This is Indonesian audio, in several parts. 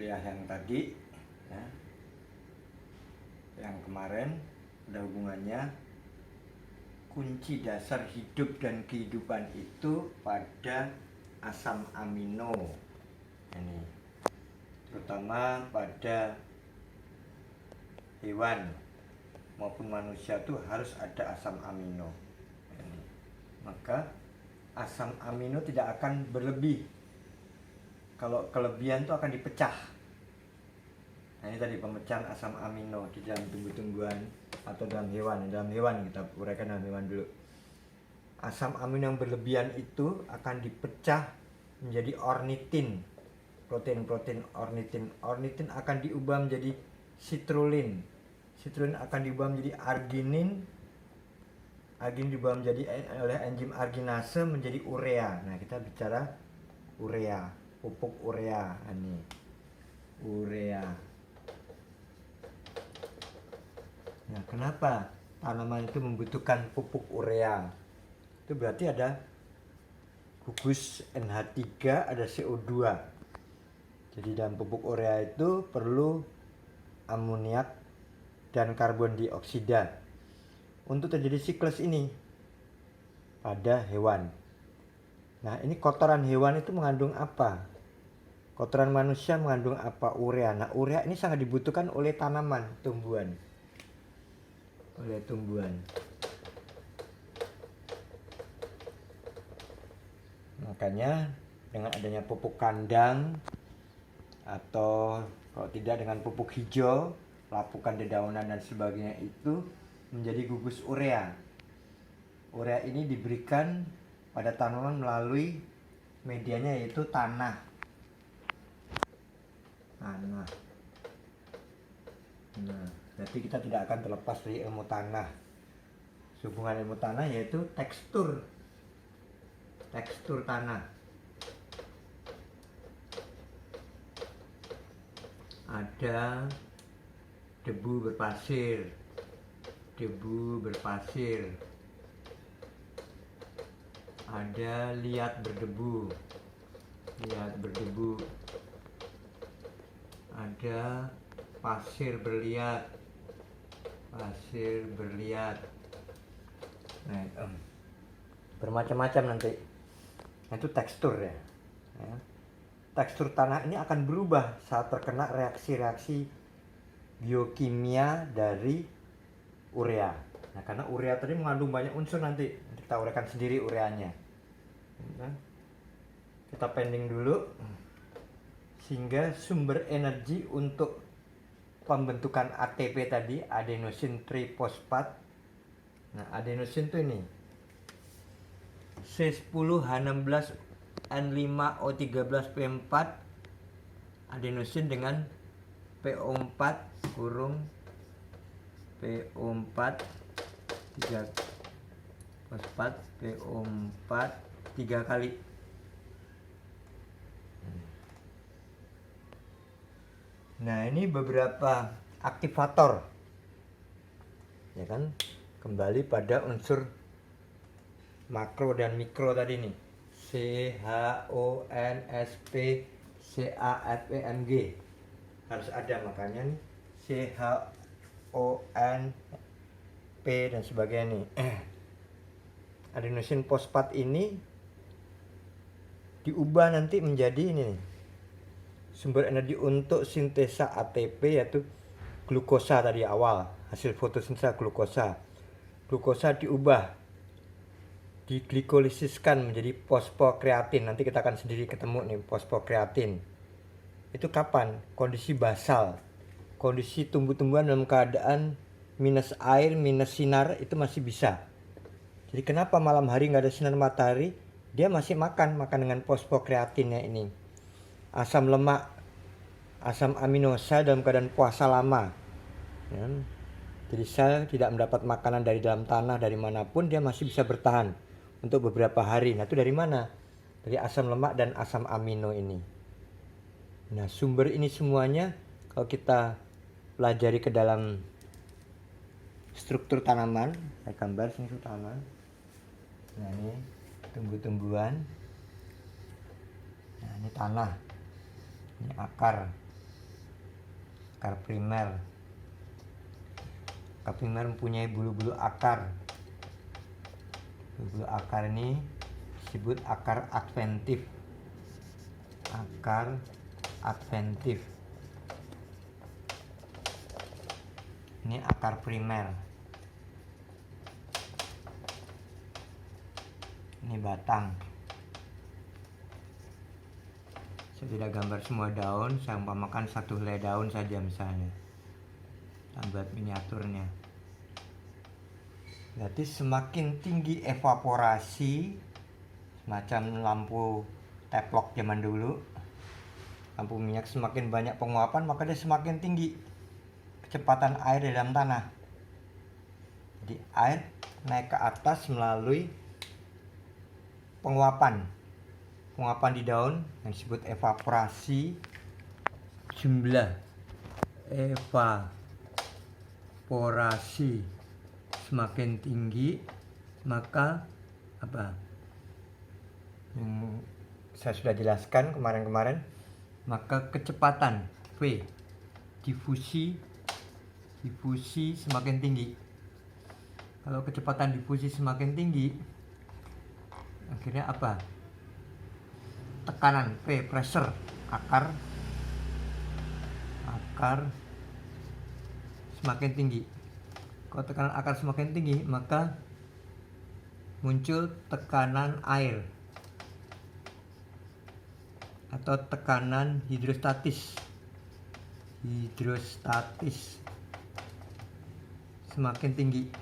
kuliah yang tadi ya, yang kemarin ada hubungannya kunci dasar hidup dan kehidupan itu pada asam amino ini, terutama pada hewan maupun manusia tuh harus ada asam amino ini. Maka asam amino tidak akan berlebih. Kalau kelebihan itu akan dipecah. Nah, ini tadi pemecahan asam amino di dalam tumbuh-tumbuhan atau dalam hewan. Dalam hewan kita uraikan dalam hewan dulu. Asam amino yang berlebihan itu akan dipecah menjadi ornitin. Protein-protein ornitin. Ornitin akan diubah menjadi citrulline. Citrulline akan diubah menjadi arginin. Arginin diubah menjadi oleh enzim arginase menjadi urea. Nah, kita bicara urea, pupuk urea ini. Urea. Nah, kenapa tanaman itu membutuhkan pupuk urea? Itu berarti ada gugus NH3, ada CO2. Jadi dalam pupuk urea itu perlu amoniak dan karbon dioksida untuk terjadi siklus ini pada hewan. Nah, ini kotoran hewan itu mengandung apa? Kotoran manusia mengandung apa? Urea. Nah, urea ini sangat dibutuhkan oleh tanaman, tumbuhan. Oleh tumbuhan. Makanya dengan adanya pupuk kandang atau kalau tidak dengan pupuk hijau, lapukan dedaunan dan sebagainya itu menjadi gugus urea. Urea ini diberikan pada tanaman melalui medianya yaitu tanah. Tanah. Nah, berarti kita tidak akan terlepas dari ilmu tanah. Hubungan ilmu tanah yaitu tekstur tanah. Ada debu berpasir. Ada liat berdebu. Ada pasir berliat. Nah, bermacam-macam nanti. Nah, itu tekstur ya. Tekstur tanah ini akan berubah saat terkena reaksi-reaksi biokimia dari urea. Nah, karena urea tadi mengandung banyak unsur, nanti kita uraikan sendiri ureanya. Kita pending dulu. Sehingga sumber energi untuk pembentukan ATP tadi, adenosine triphosphate. Nah, adenosine itu ini C10H16N5O13P4 adenosine dengan PO4 kurung PO4 3 fosfat PO4 3 kali. Nah, ini beberapa aktivator. Ya kan? Kembali pada unsur makro dan mikro tadi nih. CHONSP CAFEMG harus ada, makanya nih CHONP dan sebagainya nih. Adenosine fosfat ini diubah nanti menjadi ini nih, sumber energi untuk sintesa ATP yaitu glukosa tadi awal, hasil fotosintesa glukosa. Glukosa diubah, diglikosiskan menjadi fosfokreatin. Nanti kita akan sendiri ketemu nih fosfokreatin. Itu kapan? Kondisi basal. Kondisi tumbuh-tumbuhan dalam keadaan minus air, minus sinar itu masih bisa. Jadi kenapa malam hari nggak ada sinar matahari? Dia masih makan dengan fosfokreatinnya ini. Asam lemak, asam amino sel dalam keadaan puasa lama. Ya. Jadi sel tidak mendapat makanan dari dalam tanah, dari manapun, dia masih bisa bertahan untuk beberapa hari. Nah, itu dari mana? Dari asam lemak dan asam amino ini. Nah, sumber ini semuanya kalau kita pelajari ke dalam struktur tanaman, saya gambar struktur tanaman. Nah, ini tumbuh-tumbuhan. Nah, ini tanah. Ini akar. Akar primer. Akar primer mempunyai bulu-bulu akar. Bulu-bulu akar ini disebut akar adventif. Akar adventif. Ini akar primer. Ini batang. Saya tidak gambar semua daun, saya umpamakan satu helai daun saja misalnya. Dan buat miniaturnya. Berarti semakin tinggi evaporasi, semacam lampu teplok zaman dulu, lampu minyak, semakin banyak penguapan maka dia semakin tinggi kecepatan air di dalam tanah. Jadi air naik ke atas melalui penguapan di daun yang disebut evaporasi. Jumlah evaporasi semakin tinggi, maka apa yang saya sudah jelaskan kemarin, maka kecepatan V, difusi semakin tinggi. Kalau kecepatan difusi semakin tinggi, akhirnya apa? Tekanan P, pressure akar semakin tinggi. Kalau tekanan akar semakin tinggi, maka muncul tekanan air atau tekanan hidrostatis semakin tinggi.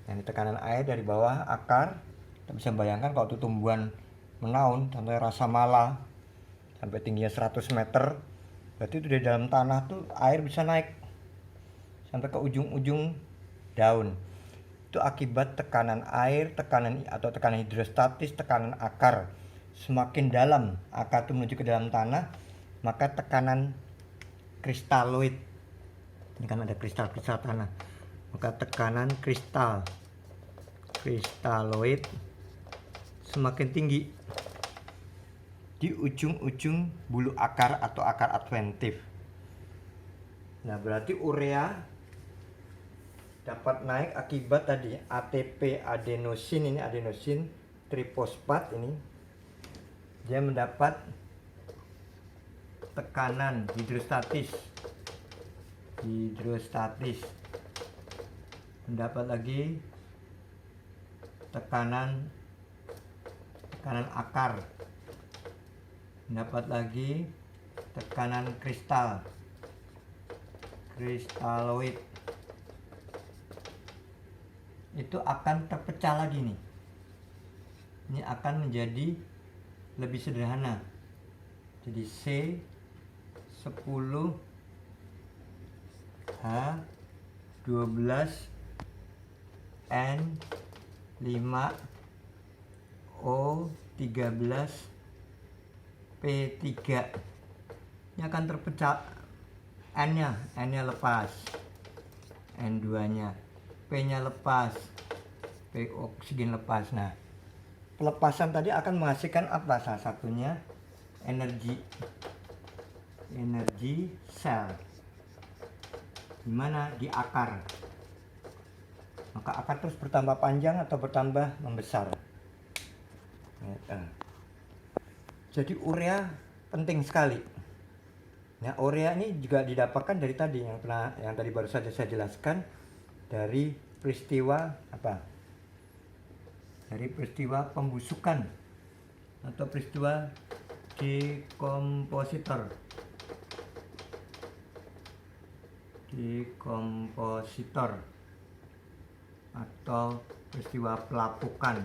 Yang tekanan air dari bawah akar, kita bisa bayangkan kalau itu tumbuhan menaun, contohnya rasa mala sampai tingginya 100 meter, berarti itu di dalam tanah tuh air bisa naik sampai ke ujung-ujung daun. Itu akibat tekanan air, tekanan hidrostatis, tekanan akar. Semakin dalam akar itu menuju ke dalam tanah, maka tekanan kristaloid, ini kan ada kristal-kristal tanah, maka tekanan kristaloid semakin tinggi di ujung-ujung bulu akar atau akar adventif. Nah, berarti urea dapat naik akibat tadi ATP adenosin, ini adenosin trifosfat ini, dia mendapat tekanan hidrostatis, mendapat lagi tekanan akar, mendapat lagi tekanan kristaloid. Itu akan terpecah lagi nih. Ini akan menjadi lebih sederhana. Jadi C10H12N5O13P3. Ini akan terpecah, N-nya lepas, N2-nya, P-nya lepas, P oksigen lepas. Nah, pelepasan tadi akan menghasilkan apa? Salah satunya energi sel. Di mana? Di akar. Maka akar terus bertambah panjang atau bertambah membesar. Jadi urea penting sekali. Nah, urea ini juga didapatkan dari tadi yang tadi baru saja saya jelaskan, dari peristiwa apa? Dari peristiwa pembusukan atau peristiwa dekompositor atau peristiwa pelapukan.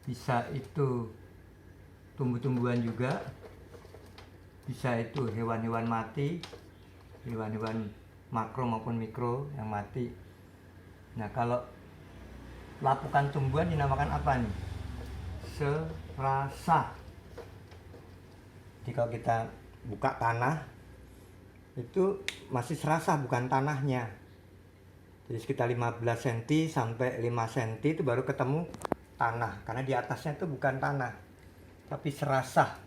Bisa itu tumbuh-tumbuhan juga, bisa itu hewan-hewan mati, hewan-hewan makro maupun mikro yang mati. Nah, kalau pelapukan tumbuhan dinamakan apa nih? Serasa. Jadi kalau kita buka tanah, itu masih serasa, bukan tanahnya. Jadi sekitar 15 cm sampai 5 cm itu baru ketemu tanah, karena di atasnya itu bukan tanah tapi serasa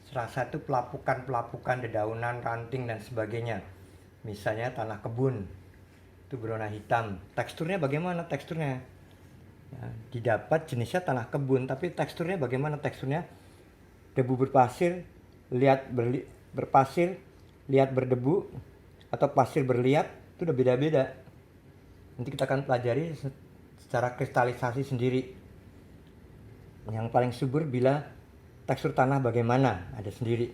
Serasa itu pelapukan-pelapukan dedaunan, ranting dan sebagainya. Misalnya tanah kebun itu berwarna hitam. Teksturnya bagaimana teksturnya? Ya, didapat jenisnya tanah kebun, tapi teksturnya bagaimana teksturnya? Debu berpasir, berpasir, liat berdebu, atau pasir berliat, itu udah beda-beda. Nanti kita akan pelajari secara kristalisasi sendiri. Yang paling subur bila tekstur tanah bagaimana, ada sendiri.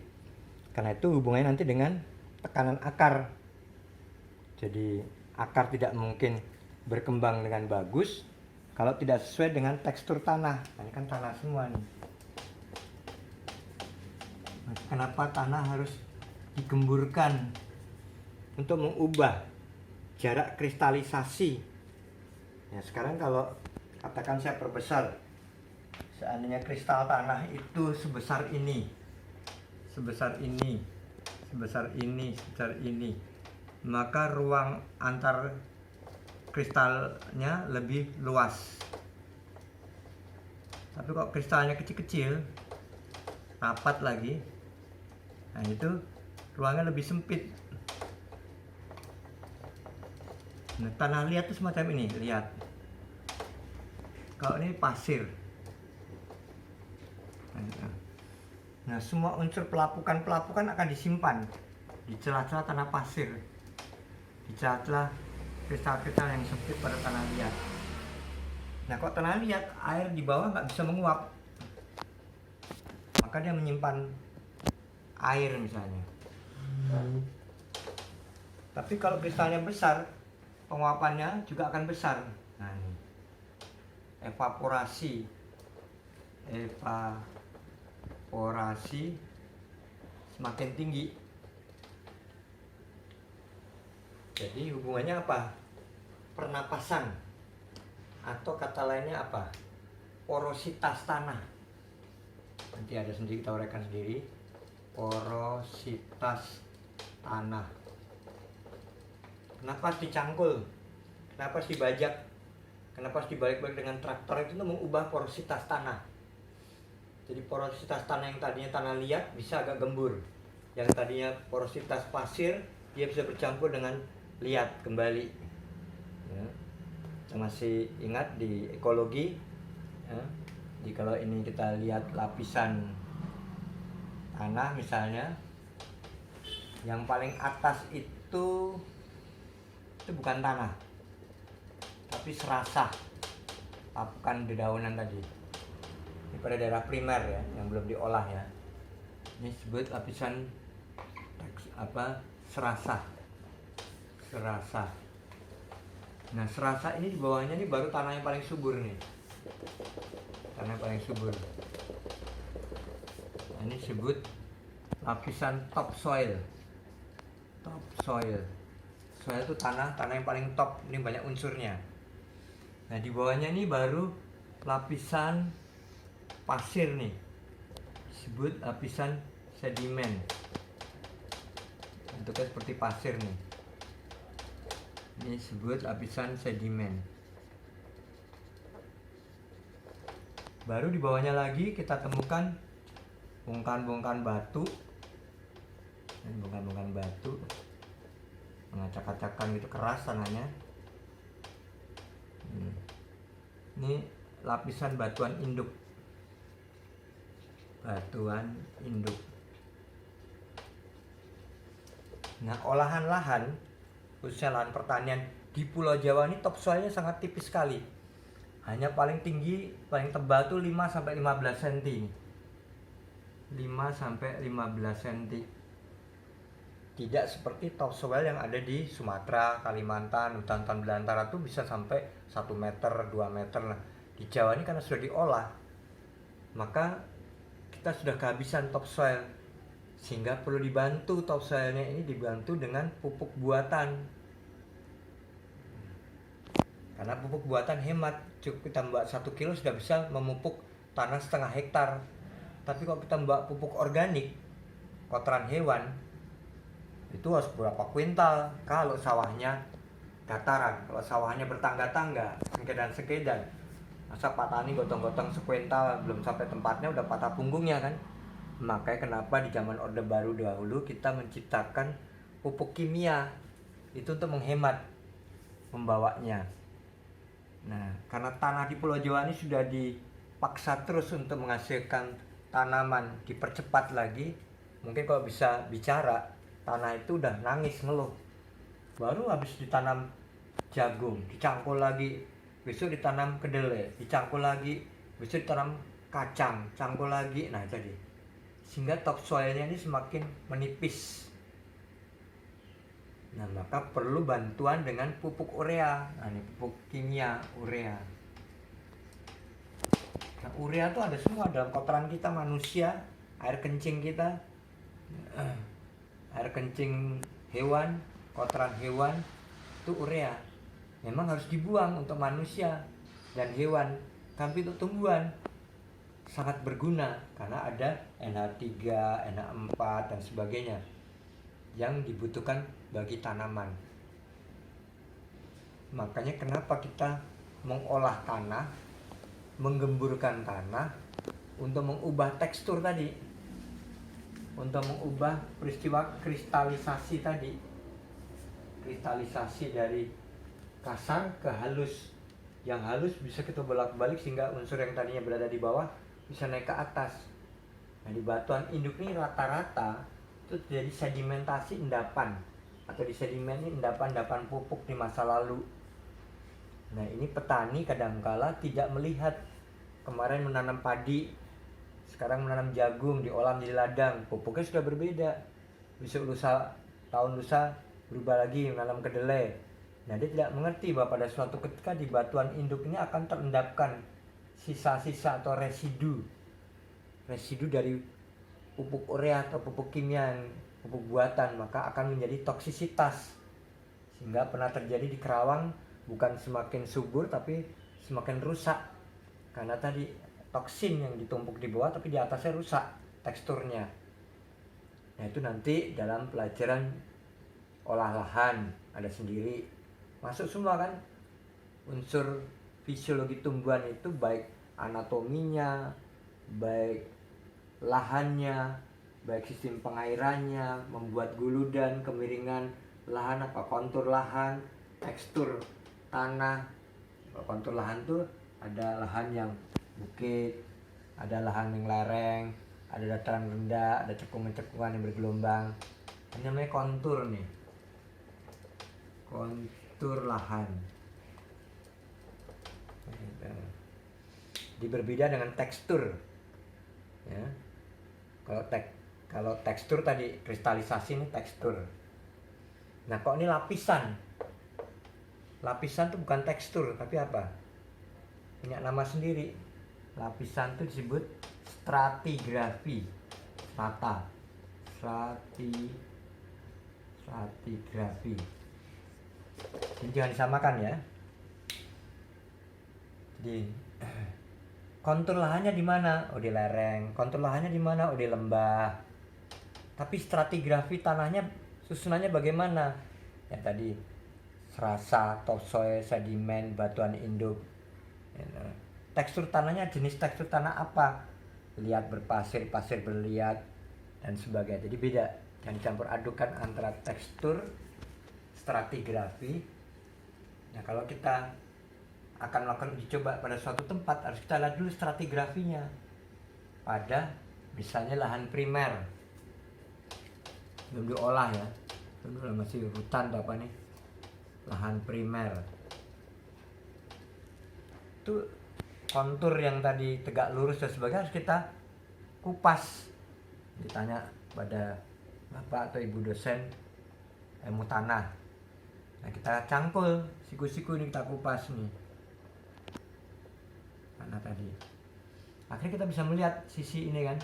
Karena itu hubungannya nanti dengan tekanan akar. Jadi akar tidak mungkin berkembang dengan bagus kalau tidak sesuai dengan tekstur tanah. Nah, ini kan tanah semua nih. Nah, kenapa tanah harus digemburkan untuk mengubah jarak kristalisasi? Ya, sekarang kalau katakan saya perbesar, seandainya kristal tanah itu sebesar ini, sebesar ini, sebesar ini, sebesar ini, maka ruang antar kristalnya lebih luas. Tapi kalau kristalnya kecil-kecil, rapat lagi, nah itu ruangnya lebih sempit. Nah, tanah liat itu semacam ini, lihat. Kalau ini pasir. Nah, semua unsur pelapukan-pelapukan akan disimpan di celah-celah tanah pasir, di celah-celah kristal-kristal yang sempit pada tanah liat. Nah, kalau tanah liat, air di bawah nggak bisa menguap, maka dia menyimpan air misalnya. Tapi kalau kristalnya besar, penguapannya juga akan besar. Nah, ini evaporasi semakin tinggi. Jadi hubungannya apa? Pernapasan, atau kata lainnya apa? Porositas tanah. Nanti ada sendiri, kita uraikan sendiri. Porositas tanah. Kenapa harus dicangkul? Kenapa harus dibajak? Kenapa harus dibalik-balik dengan traktor? Itu untuk mengubah porositas tanah. Jadi porositas tanah yang tadinya tanah liat bisa agak gembur. Yang tadinya porositas pasir, dia bisa bercampur dengan liat kembali. Ya. Kita masih ingat di ekologi, ya. Jadi kalau ini kita lihat lapisan tanah misalnya, yang paling atas itu bukan tanah, tapi serasa lapukan dedaunan tadi. Ini pada daerah primer ya, yang belum diolah ya. Ini disebut lapisan serasa. Nah, serasa ini di bawahnya ini baru tanah yang paling subur nih. Tanah yang paling subur. Nah, ini disebut lapisan topsoil. Topsoil. Soil itu tanah yang paling top, ini banyak unsurnya. Nah, di bawahnya ini baru lapisan pasir nih, disebut lapisan sedimen. Bentuknya seperti pasir nih. Ini disebut lapisan sedimen. Baru di bawahnya lagi kita temukan bongkahan-bongkahan batu. Ini bongkahan-bongkahan batu, mengacak-acakan gitu, keras tanahnya. Ini lapisan batuan induk. Batuan induk. Nah, olahan lahan, khususnya lahan pertanian di Pulau Jawa ini topsoilnya sangat tipis sekali. Hanya paling tinggi, paling tebal tuh 5-15 cm. 5-15 cm. Tidak seperti topsoil yang ada di Sumatera, Kalimantan, hutan-hutan belantara tuh bisa sampai 1 meter, 2 meter. Nah, di Jawa ini karena sudah diolah, maka kita sudah kehabisan topsoil, sehingga perlu dibantu topsoilnya ini, dibantu dengan pupuk buatan. Karena pupuk buatan hemat, cukup kita membawa 1 kilo sudah bisa memupuk tanah setengah hektar. Tapi kalau kita membawa pupuk organik, kotoran hewan, itu harus berapa kuintal kalau sawahnya dataran. Kalau sawahnya bertangga-tangga, sekedan, masa Pak Tani gotong-gotong sekuintal belum sampai tempatnya udah patah punggungnya kan. Makanya kenapa di zaman Orde Baru dahulu kita menciptakan pupuk kimia itu untuk menghemat membawanya. Nah, karena tanah di Pulau Jawa ini sudah dipaksa terus untuk menghasilkan tanaman, dipercepat lagi. Mungkin kalau bisa bicara, tanah itu udah nangis ngeluh. Baru habis ditanam jagung, dicangkul lagi, besok ditanam kedelai, dicangkul lagi, besok ditanam kacang, cangkul lagi. Nah, tadi sehingga topsoilnya ini semakin menipis. Nah, maka perlu bantuan dengan pupuk urea. Nah, ini pupuk kimia urea. Nah, urea itu ada semua dalam kotoran kita manusia, air kencing kita, air kencing hewan, kotoran hewan itu urea. Memang harus dibuang untuk manusia dan hewan, tapi untuk tumbuhan sangat berguna karena ada NH3, NH4 dan sebagainya yang dibutuhkan bagi tanaman. Makanya kenapa kita mengolah tanah, menggemburkan tanah untuk mengubah tekstur tadi, untuk mengubah peristiwa kristalisasi tadi, kristalisasi dari kasar ke halus. Yang halus bisa kita bolak-balik sehingga unsur yang tadinya berada di bawah bisa naik ke atas. Nah, di batuan induk ini rata-rata itu terjadi sedimentasi endapan, atau di sedimen ini endapan-endapan pupuk di masa lalu. Nah, ini petani kadangkala tidak melihat. Kemarin menanam padi, sekarang menanam jagung, diolah menjadi ladang, pupuknya sudah berbeda. Besok lusa, tahun lusa berubah lagi menanam kedelai. Nah, dia tidak mengerti bahwa pada suatu ketika di batuan induk ini akan terendapkan sisa-sisa atau residu dari pupuk urea atau pupuk kimia, pupuk buatan, maka akan menjadi toksisitas. Sehingga pernah terjadi di Kerawang, bukan semakin subur tapi semakin rusak. Karena tadi toksin yang ditumpuk di bawah tapi di atasnya rusak teksturnya. Nah, itu nanti dalam pelajaran olah lahan ada sendiri. Masuk semua kan unsur fisiologi tumbuhan itu, baik anatominya, baik lahannya, baik sistem pengairannya, membuat guludan, kemiringan lahan, apa kontur lahan, tekstur tanah. Kalau kontur lahan tuh ada lahan yang bukit, ada lahan yang lereng, ada dataran rendah, ada cekungan-cekungan yang bergelombang. Ini namanya kontur nih, kontur lahan. Berbeda dengan tekstur, ya. Kalau tekstur tadi kristalisasi, ini tekstur. Nah, kok ini lapisan? Lapisan itu bukan tekstur tapi apa? Punya nama sendiri. Lapisan itu disebut stratigrafi. Stratigrafi. Ini jangan disamakan ya. Jadi kontur lahannya di mana? Oh, di lereng. Kontur lahannya di mana? Oh, di lembah. Tapi stratigrafi tanahnya susunannya bagaimana? Ya tadi serasa, topsoil, sedimen, batuan induk. Tekstur tanahnya, jenis tekstur tanah apa? Liat berpasir, pasir berliat, dan sebagainya. Jadi beda. Jangan campur adukan antara tekstur, stratigrafi. Nah, kalau kita akan melakukan uji coba pada suatu tempat, harus kita lihat dulu stratigrafinya pada misalnya lahan primer, belum diolah ya, belum, masih hutan atau apa nih, lahan primer itu kontur yang tadi tegak lurus dan sebagainya harus kita kupas. Ditanya pada bapak atau ibu dosen ilmu tanah, nah kita cangkul siku-siku ini, kita kupas nih tanah tadi. Akhirnya kita bisa melihat sisi ini kan,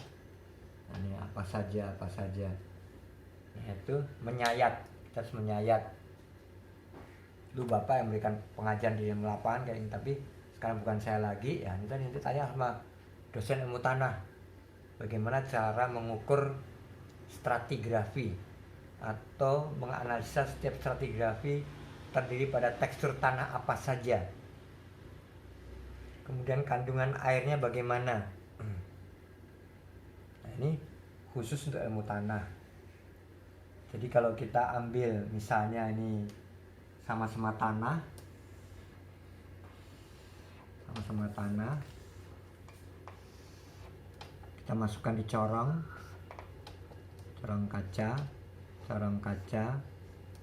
nah, ini apa saja. Nah, itu menyayat, kita harus menyayat. Dulu bapak yang memberikan pengajian di lapangan kayak ini, tapi sekarang bukan saya lagi ya. Nanti tanya sama dosen ilmu tanah bagaimana cara mengukur stratigrafi atau menganalisa setiap stratigrafi terdiri pada tekstur tanah apa saja, kemudian kandungan airnya bagaimana. Nah, ini khusus untuk ilmu tanah. Jadi kalau kita ambil misalnya ini sama-sama tanah, kita masukkan di corong kaca.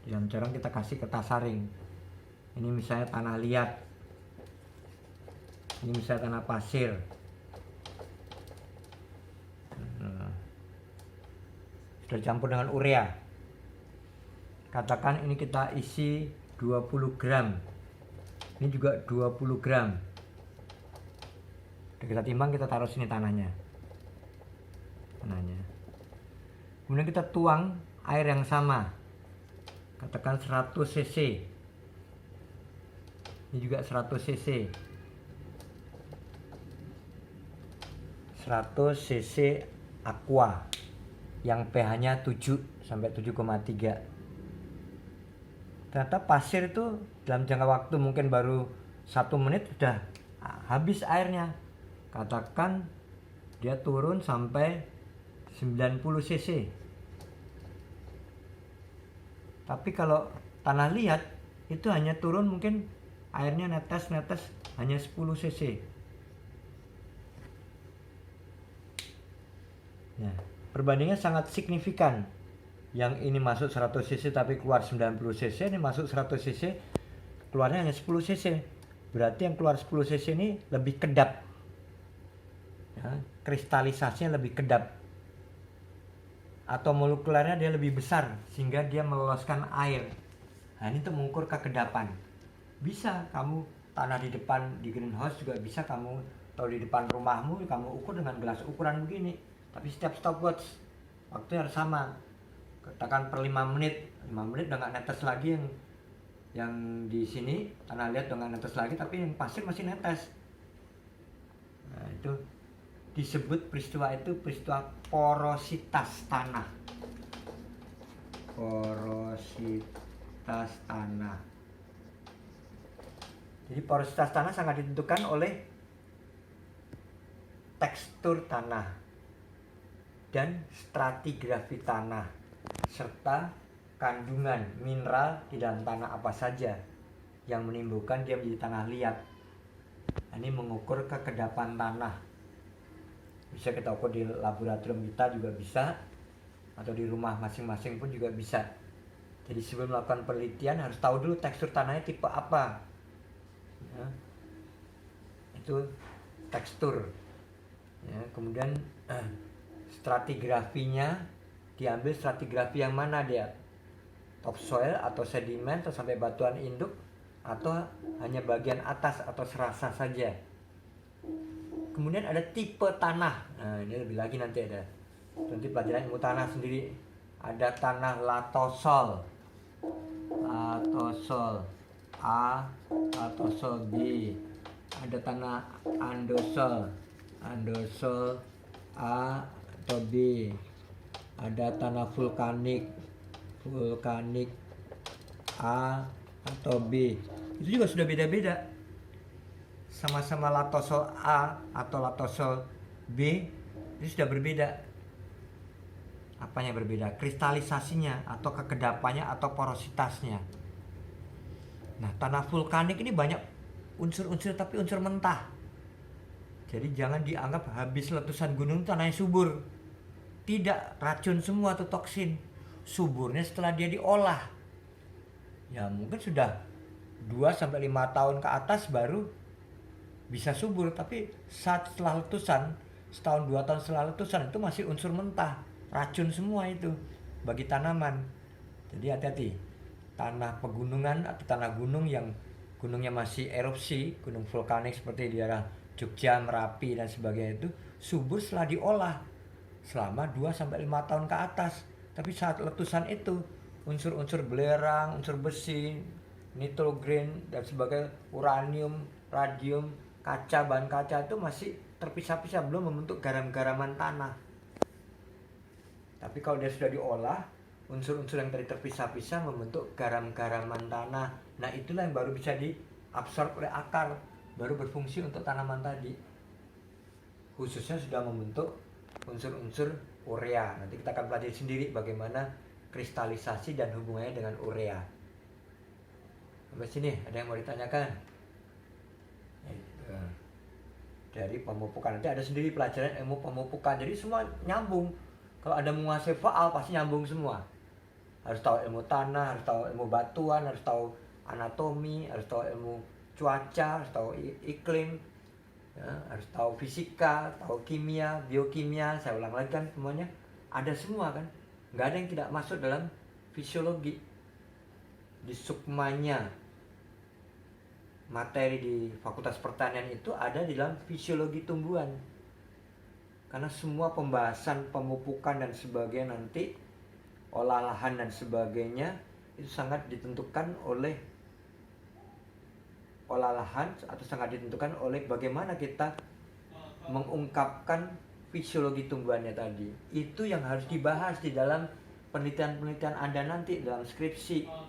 Di dalam corong kita kasih kertas saring. Ini misalnya tanah liat, ini misalnya tanah pasir. Sudah dicampur dengan urea. Katakan ini kita isi 20 gram. Ini juga 20 gram. Kita timbang, kita taruh sini tanahnya. Kemudian kita tuang air yang sama. Katakan 100 cc. Ini juga 100 cc. 100 cc aqua yang pH-nya 7 sampai 7,3. Ternyata pasir itu dalam jangka waktu mungkin baru 1 menit sudah habis airnya. Katakan dia turun sampai 90 cc. Tapi kalau tanah liat itu hanya turun mungkin airnya netes hanya 10 cc. Nah, perbandingannya sangat signifikan. Yang ini masuk 100 cc tapi keluar 90 cc, ini masuk 100 cc keluarnya hanya 10 cc. Berarti yang keluar 10 cc ini lebih kedap. Ya, kristalisasinya lebih kedap. Atau molekulernya dia lebih besar sehingga dia meloloskan air. Nah, ini untuk mengukur kekedapan. Bisa kamu tanah di depan di greenhouse juga bisa kamu, atau di depan rumahmu kamu ukur dengan gelas ukuran begini. Tapi setiap stopwatch waktunya harus sama. Katakan per 5 menit udah nggak netes lagi yang di sini tanah liat udah nggak netes lagi, tapi yang pasir masih netes. Nah, itu disebut peristiwa porositas tanah. Jadi porositas tanah sangat ditentukan oleh tekstur tanah dan stratigrafi tanah serta kandungan mineral di dalam tanah apa saja yang menimbulkan dia menjadi tanah liat. Ini mengukur kekedapan tanah. Bisa kita ukur di laboratorium kita juga bisa, atau di rumah masing-masing pun juga bisa. Jadi sebelum melakukan penelitian harus tahu dulu tekstur tanahnya tipe apa. Ya, itu tekstur. Ya, kemudian stratigrafinya diambil stratigrafi yang mana dia? Topsoil atau sedimen atau sampai batuan induk, atau hanya bagian atas atau serasa saja. Kemudian ada tipe tanah. Nah, ini lebih lagi nanti ada. Nanti pelajaran ilmu tanah sendiri. Ada tanah latosol A, latosol B. Ada tanah andosol A atau B. Ada tanah vulkanik A atau B. Itu juga sudah beda-beda. Sama-sama latosol A atau latosol B itu sudah berbeda. Apanya berbeda? Kristalisasinya atau kekedapannya atau porositasnya. Nah, tanah vulkanik ini banyak unsur-unsur tapi unsur mentah. Jadi jangan dianggap habis letusan gunung tanahnya subur. Tidak, racun semua atau toksin. Suburnya setelah dia diolah. Ya mungkin sudah 2-5 tahun ke atas baru bisa subur, tapi saat setelah letusan, setahun 2 tahun setelah letusan itu masih unsur mentah, racun semua itu bagi tanaman. Jadi hati-hati, tanah pegunungan atau tanah gunung yang gunungnya masih erupsi, gunung vulkanik seperti di daerah Jogja, Merapi dan sebagainya itu subur setelah diolah selama 2-5 tahun ke atas. Tapi saat letusan itu unsur-unsur belerang, unsur besi, nitrogen dan sebagainya, uranium, radium, kaca, bahan kaca itu masih terpisah-pisah, belum membentuk garam-garaman tanah. Tapi kalau dia sudah diolah, unsur-unsur yang tadi terpisah-pisah membentuk garam-garaman tanah. Nah, itulah yang baru bisa diabsorb oleh akar, baru berfungsi untuk tanaman tadi. Khususnya sudah membentuk unsur-unsur urea. Nanti kita akan pelajari sendiri bagaimana kristalisasi dan hubungannya dengan urea. Sampai sini ada yang mau ditanyakan? Dari pemupukan nanti ada sendiri pelajaran ilmu pemupukan. Jadi semua nyambung. Kalau ada menguasai faal pasti nyambung semua. Harus tahu ilmu tanah, harus tahu ilmu batuan, harus tahu anatomi, harus tahu ilmu cuaca, harus tahu iklim, ya, harus tahu fisika, tahu kimia, biokimia. Saya ulang lagi kan, semuanya ada semua kan. Nggak ada yang tidak masuk dalam fisiologi. Di sukmanya materi di Fakultas Pertanian itu ada di dalam fisiologi tumbuhan. Karena semua pembahasan pemupukan dan sebagainya nanti, olah lahan dan sebagainya, itu sangat ditentukan oleh olah lahan atau sangat ditentukan oleh bagaimana kita mengungkapkan fisiologi tumbuhannya tadi. Itu yang harus dibahas di dalam penelitian-penelitian Anda nanti dalam skripsi.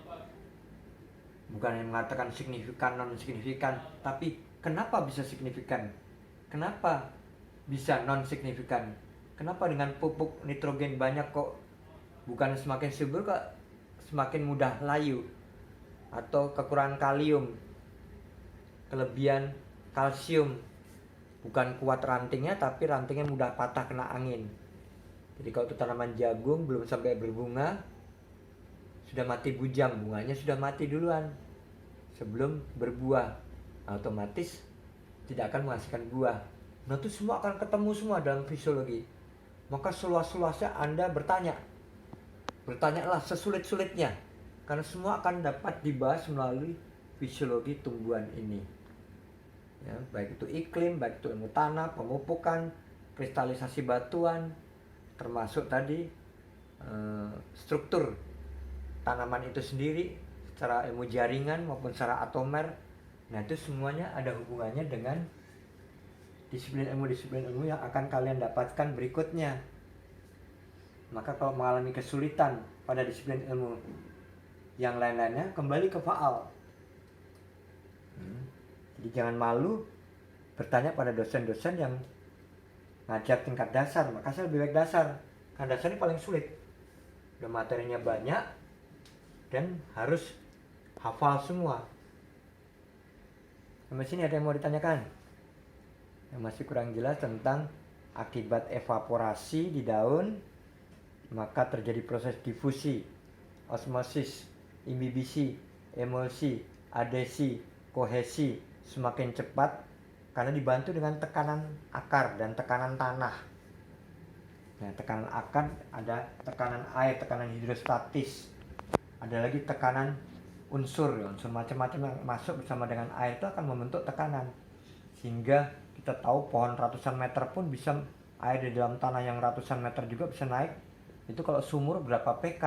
Bukan yang mengatakan signifikan, non-signifikan, tapi kenapa bisa signifikan? Kenapa bisa non-signifikan? Kenapa dengan pupuk nitrogen banyak kok bukan semakin subur kok semakin mudah layu? Atau kekurangan kalium, kelebihan kalsium, bukan kuat rantingnya tapi rantingnya mudah patah kena angin. Jadi kalau itu tanaman jagung belum sampai berbunga sudah mati bujang, bunganya sudah mati duluan sebelum berbuah, otomatis tidak akan menghasilkan buah. Nah itu semua akan ketemu semua dalam fisiologi. Maka seluas-luasnya Anda bertanyalah sesulit-sulitnya, karena semua akan dapat dibahas melalui fisiologi tumbuhan ini. Ya, baik itu iklim, baik itu ilmu tanah, pemupukan, kristalisasi batuan, termasuk tadi struktur tanaman itu sendiri secara ilmu jaringan maupun secara atomer. Nah itu semuanya ada hubungannya dengan disiplin ilmu yang akan kalian dapatkan berikutnya. Maka kalau mengalami kesulitan pada disiplin ilmu yang lain-lainnya, kembali ke faal. Jadi jangan malu bertanya pada dosen-dosen yang ngajar tingkat dasar. Maka saya lebih baik dasar, karena dasar ini paling sulit. Udah materinya banyak dan harus hafal semua. Sampai sini ada yang mau ditanyakan? Yang masih kurang jelas tentang akibat evaporasi di daun, maka terjadi proses difusi, osmosis, imbibisi, emulsi, adesi, kohesi semakin cepat karena dibantu dengan tekanan akar dan tekanan tanah. Nah, tekanan akar ada tekanan air, tekanan hidrostatis. Ada lagi tekanan unsur macam-macam yang masuk bersama dengan air itu akan membentuk tekanan. Sehingga kita tahu pohon ratusan meter pun bisa, air di dalam tanah yang ratusan meter juga bisa naik. Itu kalau sumur berapa PK.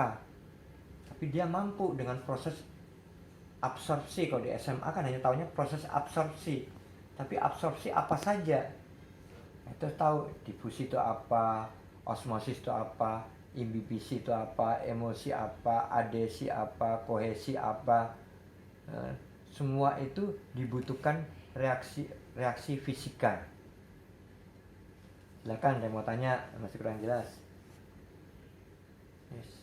Tapi dia mampu dengan proses absorpsi. Kalau di SMA kan hanya tahunya proses absorpsi. Tapi absorpsi apa saja? Itu tahu difusi itu apa, osmosis itu apa, imbibisi itu apa, emulsi apa, adesi apa, kohesi apa. Semua itu dibutuhkan reaksi fisika. Silakan, saya mau tanya, masih kurang jelas. Yes.